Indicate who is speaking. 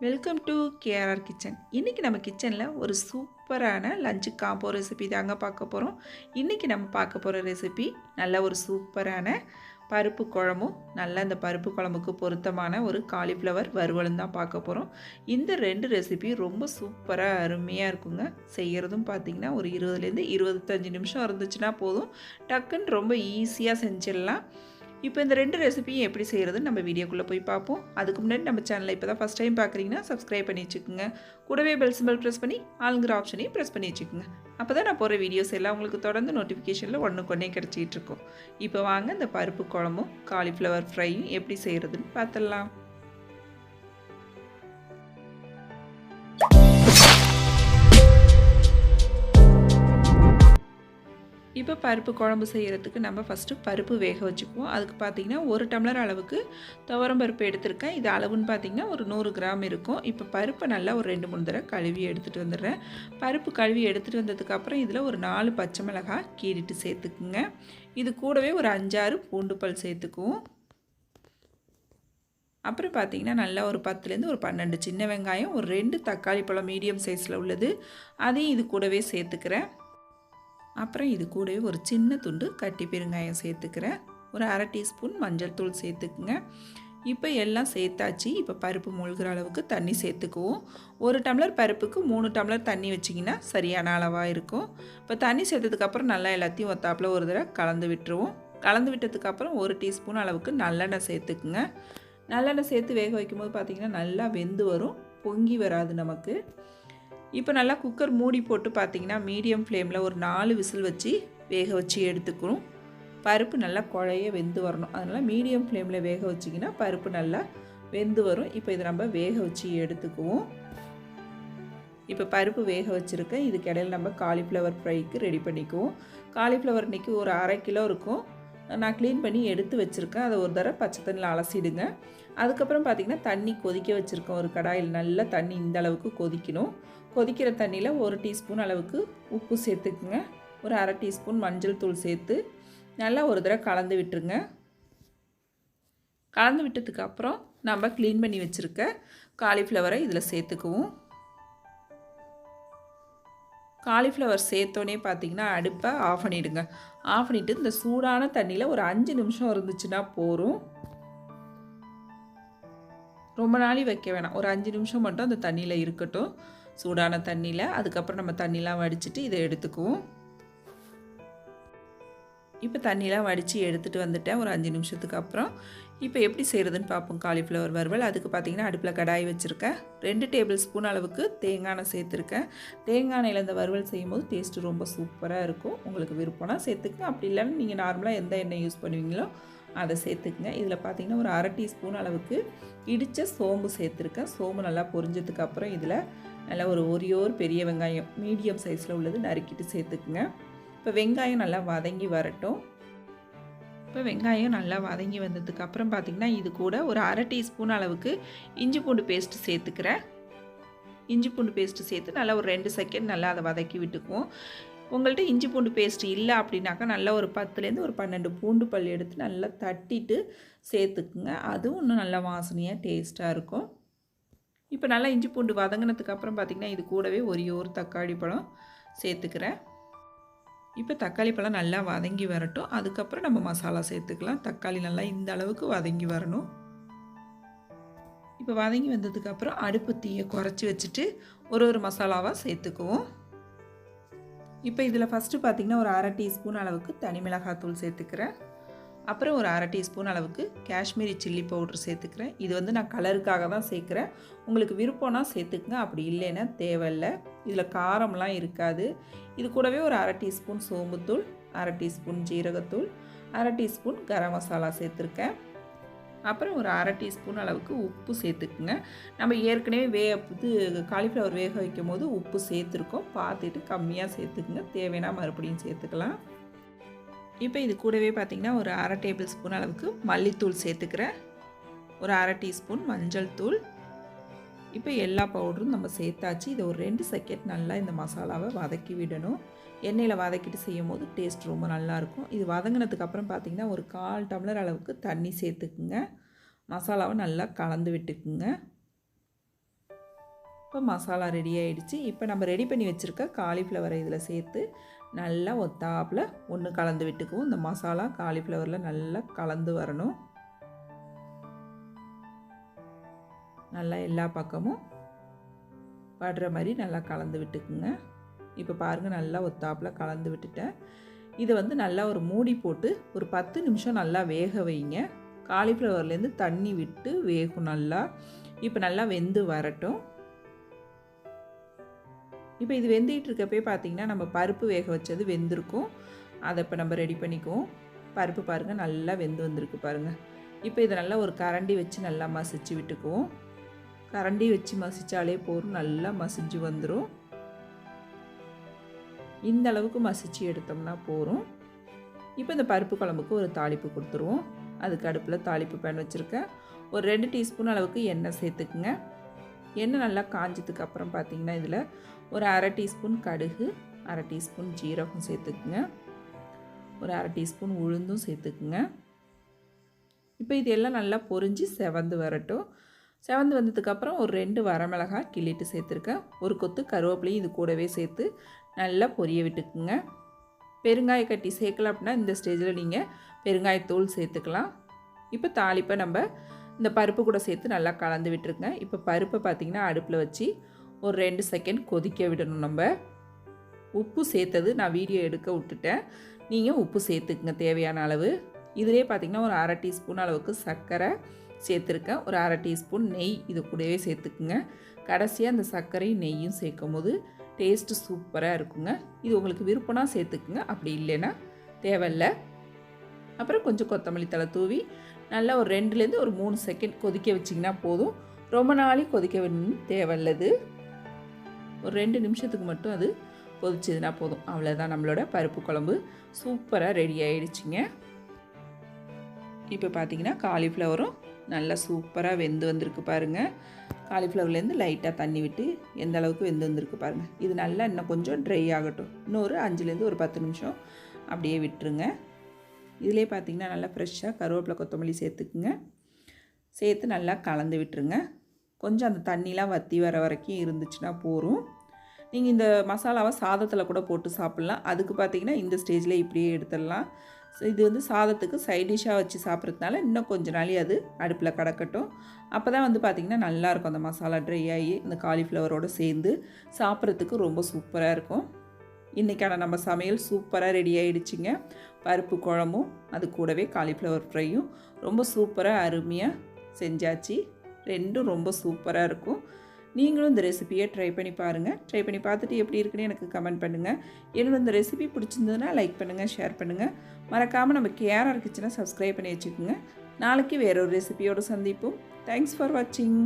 Speaker 1: Welcome to KRR kitchen. இன்றைக்கி நம்ம கிச்சனில் ஒரு சூப்பரான லஞ்சு காம்போ ரெசிபி தாங்க பார்க்க போகிறோம். இன்றைக்கி நம்ம பார்க்க போகிற ரெசிபி நல்ல ஒரு சூப்பரான பருப்பு குழம்பும், நல்ல அந்த பருப்பு குழம்புக்கு பொருத்தமான ஒரு காலிஃப்ளவர் வறுவலும் தான் பார்க்க போகிறோம். இந்த ரெண்டு ரெசிபி ரொம்ப சூப்பராக அருமையாக இருக்குங்க. செய்கிறதும் பார்த்திங்கன்னா ஒரு 20லேருந்து 25 நிமிஷம் இருந்துச்சுன்னா போதும். டக்குன்னு ரொம்ப ஈஸியாக செஞ்சிடலாம். இப்போ இந்த ரெண்டு ரெசிபியும் எப்படி செய்கிறதுன்னு நம்ம வீடியோக்குள்ளே போய் பார்ப்போம். அதுக்கு முன்னாடி நம்ம சேனலை இப்போ தான் ஃபஸ்ட் டைம் பார்க்குறீங்கன்னா சப்ஸ்கிரைப் பண்ணி வச்சுக்கோங்க. கூடவே பெல் சிம்பல் ப்ரெஸ் பண்ணி ஆளுங்கிற ஆப்ஷனையும் ப்ரெஸ் பண்ணி வச்சுக்கோங்க. அப்போ தான் நான் போகிற வீடியோஸ் எல்லாம் உங்களுக்கு தொடர்ந்து நோட்டிஃபிகேஷனில் ஒன்றுக்கொன்னே கிடச்சிட்டு இருக்கும். இப்போ வாங்க இந்த பருப்பு குழம்பும் காலிஃப்ளவர் ஃப்ரையும் எப்படி செய்கிறதுன்னு பார்த்துடலாம். இப்போ பருப்பு குழம்பு செய்கிறதுக்கு நம்ம ஃபஸ்ட்டு பருப்பு வேக வச்சுக்குவோம். அதுக்கு பார்த்திங்கன்னா 1 டம்ளர் அளவுக்கு துவரம் பருப்பு எடுத்திருக்கேன். இது அளவுன்னு பார்த்திங்கன்னா ஒரு 100 கிராம் இருக்கும். இப்போ பருப்பை நல்லா ஒரு 2-3 தடவை கழுவி எடுத்துகிட்டு வந்துடுறேன். பருப்பு கழுவி எடுத்துகிட்டு வந்ததுக்கப்புறம் இதில் ஒரு 4 பச்சை மிளகாய் கீறிட்டு சேர்த்துக்குங்க. இது கூடவே ஒரு 5-6 பூண்டு பல் சேர்த்துக்குவோம். அப்புறம் பார்த்திங்கன்னா நல்லா ஒரு 10லேருந்து ஒரு 12 சின்ன வெங்காயம், ஒரு 2 தக்காளி பழம் மீடியம் சைஸில் உள்ளது, அதையும் இது கூடவே சேர்த்துக்கிறேன். அப்புறம் இது கூடவே ஒரு சின்ன துண்டு கட்டி பெருங்காயம் சேர்த்துக்கிறேன். ஒரு 1/2 டீஸ்பூன் மஞ்சள் தூள் சேர்த்துக்குங்க. இப்போ எல்லாம் சேர்த்தாச்சு. இப்போ பருப்பு மூழ்கிற அளவுக்கு தண்ணி சேர்த்துக்குவோம். 1 டம்ளர் பருப்புக்கு 3 டம்ளர் தண்ணி வச்சிங்கன்னா சரியான அளவாக இருக்கும். இப்போ தண்ணி சேர்த்ததுக்கப்புறம் நல்லா எல்லாத்தையும் ஒத்தாப்பில் ஒரு தடவை கலந்து விட்டுருவோம். கலந்து விட்டதுக்கப்புறம் 1 டீஸ்பூன் அளவுக்கு நல்லெண்ணெய் சேர்த்துக்குங்க. நல்லெண்ணெய் சேர்த்து வேக வைக்கும்போது பார்த்திங்கன்னா நல்லா வெந்து வரும், பொங்கி வராது நமக்கு. இப்போ நல்லா குக்கர் மூடி போட்டு பார்த்திங்கன்னா மீடியம் ஃப்ளேமில் ஒரு 4 விசில் வச்சு வேக வச்சு எடுத்துக்கணும். பருப்பு நல்லா குழைய வெந்து வரணும். அதனால் மீடியம் ஃப்ளேமில் வேக வச்சிங்கன்னா பருப்பு நல்லா வெந்து வரும். இப்போ இதை நம்ம வேக வச்சு எடுத்துக்குவோம். இப்போ பருப்பு வேக வச்சுருக்கேன். இதுக்கு இடையில் நம்ம காலிஃப்ளவர் ஃப்ரைக்கு ரெடி பண்ணிக்குவோம். காலிஃப்ளவர் இன்றைக்கி ஒரு 1/2 கிலோ இருக்கும். நான் க்ளீன் பண்ணி எடுத்து வச்சுருக்கேன். அதை ஒரு தடவை பச்சை தண்ணியில் அலசிடுங்க. அதுக்கப்புறம் பார்த்திங்கன்னா தண்ணி கொதிக்க வச்சுருக்கேன். ஒரு கடாயில் நல்லா தண்ணி இந்த அளவுக்கு கொதிக்கணும். கொதிக்கிற தண்ணியில் 1 டீஸ்பூன் அளவுக்கு உப்பு சேர்த்துக்குங்க. ஒரு 1/2 டீஸ்பூன் மஞ்சள் தூள் சேர்த்து நல்லா ஒரு தடவை கலந்து விட்டுருங்க. கலந்து விட்டதுக்கப்புறம் நம்ம க்ளீன் பண்ணி வச்சுருக்க காலிஃப்ளவரை இதில் சேர்த்துக்குவோம். காலிஃப்ளவர் சேர்த்தோன்னே பார்த்திங்கன்னா அடுப்பை ஆஃப் பண்ணிவிடுங்க. ஆஃப் பண்ணிவிட்டு இந்த சூடான தண்ணியில் ஒரு 5 நிமிஷம் இருந்துச்சுன்னா போதும். ரொம்ப நாளி வைக்க வேணாம். ஒரு 5 நிமிஷம் மட்டும் அந்த தண்ணியில் இருக்கட்டும், சூடான தண்ணியில். அதுக்கப்புறம் நம்ம தண்ணிலாம் வடிச்சிட்டு இதை எடுத்துக்குவோம். இப்போ தண்ணிலாம் வடித்து எடுத்துகிட்டு வந்துட்டேன் ஒரு 5 நிமிஷத்துக்கு அப்புறம். இப்போ எப்படி செய்கிறதுன்னு பார்ப்போம் காலிஃப்ளவர் வறுவல். அதுக்கு பார்த்திங்கன்னா அடுப்பில் கடாய் வச்சுருக்கேன். 2 டேபிள் ஸ்பூன் அளவுக்கு தேங்காய் எண்ணெய் சேர்த்துருக்கேன். தேங்காய் எண்ணெயில் இந்த வறுவல் செய்யும்போது டேஸ்ட்டு ரொம்ப சூப்பராக இருக்கும். உங்களுக்கு விருப்பம்னா சேர்த்துக்குங்க. அப்படி இல்லைன்னா நீங்கள் நார்மலாக எந்த எண்ணெய் யூஸ் பண்ணுவீங்களோ அதை சேர்த்துக்குங்க. இதில் பார்த்திங்கன்னா ஒரு 1/2 டீஸ்பூன் அளவுக்கு இடித்த சோம்பு சேர்த்துருக்கேன். சோம்பு நல்லா பொரிஞ்சதுக்கப்புறம் இதில் நல்லா ஒரே ஒரு பெரிய வெங்காயம் மீடியம் சைஸில் உள்ளது நறுக்கிட்டு சேர்த்துக்குங்க. இப்போ வெங்காயம் நல்லா வதங்கி வரட்டும். இப்போ வெங்காயம் நல்லா வதங்கி வந்ததுக்கப்புறம் பார்த்திங்கன்னா இது கூட ஒரு 1/2 டீஸ்பூன் அளவுக்கு இஞ்சி பூண்டு பேஸ்ட்டு சேர்த்துக்கிறேன். இஞ்சி பூண்டு பேஸ்ட்டு சேர்த்து நல்லா ஒரு 2 செகண்ட் நல்லா அதை வதக்கி விட்டுக்குவோம். உங்கள்கிட்ட இஞ்சி பூண்டு பேஸ்ட் இல்லை அப்படின்னாக்கா நல்லா ஒரு 10லேருந்து ஒரு 12 பூண்டு பல் எடுத்து நல்லா தட்டிட்டு சேர்த்துக்குங்க. அதுவும் இன்னும் நல்லா வாசனையாக டேஸ்ட்டாக இருக்கும். இப்போ நல்லா இஞ்சி பூண்டு வதங்கினதுக்கப்புறம் பார்த்திங்கன்னா இது கூடவே ஒரே ஒரு தக்காளி பழம் சேர்த்துக்கிறேன். இப்போ தக்காளி பழம் நல்லா வதங்கி வரட்டும். அதுக்கப்புறம் நம்ம மசாலா சேர்த்துக்கலாம். தக்காளி நல்லா இந்த அளவுக்கு வதங்கி வரணும். இப்போ வதங்கி வந்ததுக்கப்புறம் அடுப்பு தீயை குறைச்சி வச்சுட்டு ஒரு மசாலாவாக சேர்த்துக்குவோம். இப்போ இதில் ஃபஸ்ட்டு பார்த்திங்கன்னா ஒரு 1/2 டீஸ்பூன் அளவுக்கு தனி மிளகாத்தூள் சேர்த்துக்கிறேன். அப்புறம் ஒரு 1/2 டீஸ்பூன் அளவுக்கு காஷ்மீரி சில்லி பவுட்ரு சேர்த்துக்கிறேன். இது வந்து நான் கலருக்காக தான் சேர்க்குறேன். உங்களுக்கு விருப்பம்னா சேர்த்துக்குங்க, அப்படி இல்லைன்னா தேவையில்லை. இதில் காரம்லாம் இருக்காது. இது கூடவே ஒரு 1/2 டீஸ்பூன் சோம்புத்தூள், 1/2 டீஸ்பூன் ஜீரகத்தூள், 1/2 டீஸ்பூன் கரம் மசாலா சேர்த்துருக்கேன். அப்புறம் ஒரு 1/2 டீஸ்பூன் அளவுக்கு உப்பு சேர்த்துக்குங்க. நம்ம ஏற்கனவே காலிஃப்ளவர் வேக வைக்கும் போது உப்பு சேர்த்துருக்கோம். பார்த்துட்டு கம்மியாக சேர்த்துக்குங்க, தேவைன்னா மறுபடியும் சேர்த்துக்கலாம். இப்போ இது கூடவே பார்த்திங்கன்னா ஒரு 1/2 டேபிள் ஸ்பூன் அளவுக்கு மல்லித்தூள் சேர்த்துக்கிறேன். ஒரு 1/2 டீஸ்பூன் மஞ்சள் தூள். இப்போ எல்லா பவுடரும் நம்ம சேர்த்தாச்சு. இதை ஒரு 2 செகண்ட் நல்லா இந்த மசாலாவை வதக்கி விடணும். எண்ணெயில் வதக்கிட்டு செய்யும் போது டேஸ்ட் ரொம்ப நல்லாயிருக்கும். இது வதங்கினதுக்கப்புறம் பார்த்திங்கன்னா ஒரு 1/4 டம்ளர் அளவுக்கு தண்ணி சேர்த்துக்குங்க. மசாலாவை நல்லா கலந்து விட்டுக்குங்க. இப்போ மசாலா ரெடி ஆகிடுச்சு. இப்போ நம்ம ரெடி பண்ணி வச்சுருக்க காலிஃப்ளவரை இதில் சேர்த்து நல்லா ஒத்தாப்பில் ஒன்று கலந்து விட்டுக்குவோம். இந்த மசாலா காலிஃப்ளவரில் நல்லா கலந்து வரணும். நல்லா எல்லா பக்கமும் படுற மாதிரி நல்லா கலந்து விட்டுக்குங்க. இப்போ பாருங்கள், நல்லா ஒத்தாப்பில் கலந்து விட்டுட்டேன். இதை வந்து நல்லா ஒரு மூடி போட்டு ஒரு 10 நிமிஷம் நல்லா வேக வைங்க. காலிஃப்ளவர்லேருந்து தண்ணி விட்டு வேகும் நல்லா. இப்போ நல்லா வெந்து வரட்டும். இப்போ இது வெந்துகிட்டு இருக்கப்பே பார்த்திங்கன்னா நம்ம பருப்பு வேக வச்சது வெந்திருக்கும். அதை இப்போ நம்ம ரெடி பண்ணிக்குவோம். பருப்பு பாருங்கள் நல்லா வெந்து வந்திருக்கு பாருங்கள். இப்போ இதை நல்லா ஒரு கரண்டி வச்சு நல்லா மசிச்சு விட்டுக்குவோம். கரண்டி வச்சு மசித்தாலே போதும், நல்லா மசிஞ்சு வந்துடும். இந்த அளவுக்கு மசிச்சு எடுத்தோம்னா போதும். இப்போ இந்த பருப்பு குழம்புக்கு ஒரு தாளிப்பு கொடுத்துருவோம். அதுக்கு அடுப்பில் தாளிப்பு பேன் வச்சுருக்கேன். ஒரு 2 டீஸ்பூன் அளவுக்கு எண்ணெய் சேர்த்துக்குங்க. எண்ணெய் நல்லா காஞ்சதுக்கு அப்புறம் பார்த்திங்கன்னா இதில் ஒரு 1/2 டீஸ்பூன் கடுகு, 1/2 டீஸ்பூன் ஜீரகம் சேர்த்துக்குங்க. ஒரு 1/2 டீஸ்பூன் உளுந்தும் சேர்த்துக்குங்க. இப்போ இது எல்லாம் நல்லா பொரிஞ்சு செவந்து வரட்டும். செவந்து வந்ததுக்கப்புறம் ஒரு 2 வரமிளகாய் கிள்ளிட்டு சேர்த்துருக்கேன். ஒரு கொத்து கருவேப்பிலையும் இது கூடவே சேர்த்து நல்லா பொரிய விட்டுக்குங்க. பெருங்காய கட்டி சேர்க்கல அப்படின்னா இந்த ஸ்டேஜில் நீங்கள் பெருங்காயத்தூள் சேர்த்துக்கலாம். இப்போ தாளிப்பை நம்ம இந்த பருப்பு கூட சேர்த்து நல்லா கலந்து விட்டுருங்க. இப்போ பருப்பை பார்த்திங்கன்னா அடுப்பில் வச்சு ஒரு 2 செகண்ட் கொதிக்க விடணும். நம்ம உப்பு சேர்த்தது நான் வீடியோ எடுக்க விட்டுட்டேன். நீங்கள் உப்பு சேர்த்துக்குங்க தேவையான அளவு. இதிலே பார்த்திங்கன்னா ஒரு 1/2 டீஸ்பூன் அளவுக்கு சர்க்கரை சேர்த்துருக்கேன். ஒரு 1/2 டீஸ்பூன் நெய் இது கூடவே சேர்த்துக்குங்க. கடைசியாக அந்த சர்க்கரையும் நெய்யும் சேர்க்கும் போது டேஸ்ட்டு சூப்பராக இருக்குங்க. இது உங்களுக்கு விருப்பம்னா சேர்த்துக்குங்க, அப்படி இல்லைன்னா தேவையில்லை. அப்புறம் கொஞ்சம் கொத்தமல்லி தழை தூவி நல்லா ஒரு 2லேருந்து ஒரு 3 செகண்ட் கொதிக்க வச்சிங்கன்னா போதும். ரொம்ப நாளைக்கு கொதிக்க வேணும்னு தேவையில்லது. ஒரு 2 நிமிஷத்துக்கு மட்டும் அது கொதிச்சதுன்னா போதும். அவ்வளோதான், நம்மளோட பருப்பு குழம்பு சூப்பராக ரெடி ஆகிடுச்சிங்க. இப்போ பார்த்திங்கன்னா காலிஃப்ளவரும் நல்லா சூப்பராக வெந்து வந்திருக்கு பாருங்கள். காலிஃப்ளவர்லேருந்து லைட்டாக தண்ணி விட்டு எந்த அளவுக்கு வெந்து வந்திருக்கு பாருங்கள். இது நல்லா இன்னும் கொஞ்சம் ட்ரை ஆகட்டும். இன்னொரு 5லேருந்து ஒரு 10 நிமிஷம் அப்படியே விட்டுருங்க. இதிலே பார்த்திங்கன்னா நல்லா ஃப்ரெஷ்ஷாக கருவேப்பிலை கொத்தமல்லி சேர்த்துக்குங்க. சேர்த்து நல்லா கலந்து விட்டுருங்க. கொஞ்சம் அந்த தண்ணிலாம் வற்றி வர வரைக்கும் இருந்துச்சுன்னா போதும். நீங்கள் இந்த மசாலாவை சாதத்தில் கூட போட்டு சாப்பிட்லாம். அதுக்கு பார்த்திங்கன்னா இந்த ஸ்டேஜில் இப்படியே எடுத்துடலாம். இது வந்து சாதத்துக்கு சைட் டிஷ்ஷாக வச்சு சாப்பிட்றதுனால இன்னும் கொஞ்சம் நாளே அது அடுப்பில் கிடக்கட்டும். அப்போ தான் வந்து பார்த்திங்கன்னா நல்லாயிருக்கும். அந்த மசாலா ட்ரை ஆகி இந்த காலிஃப்ளவரோடு சேர்ந்து சாப்பிட்றதுக்கு ரொம்ப சூப்பராக இருக்கும். இன்றைக்கான நம்ம சமையல் சூப்பராக ரெடி ஆகிடுச்சிங்க. பருப்பு குழம்பும் அது கூடவே காலிஃப்ளவர் ஃப்ரையும் ரொம்ப சூப்பராக அருமையாக செஞ்சாச்சு. ரெண்டும் ரொம்ப சூப்பராக இருக்கும். நீங்களும் இந்த ரெசிபியை ட்ரை பண்ணி பாருங்கள். ட்ரை பண்ணி பார்த்துட்டு எப்படி இருக்குன்னு எனக்கு கமெண்ட் பண்ணுங்கள். என்னோட இந்த ரெசிபி பிடிச்சிருந்ததுன்னா லைக் பண்ணுங்கள், ஷேர் பண்ணுங்கள். மறக்காமல் நம்ம KRR கிச்சனை சப்ஸ்கிரைப் பண்ணி வச்சுக்கோங்க. நாளைக்கு வேறொரு ரெசிபியோடு சந்திப்போம். தேங்க்ஸ் ஃபார் வாட்சிங்.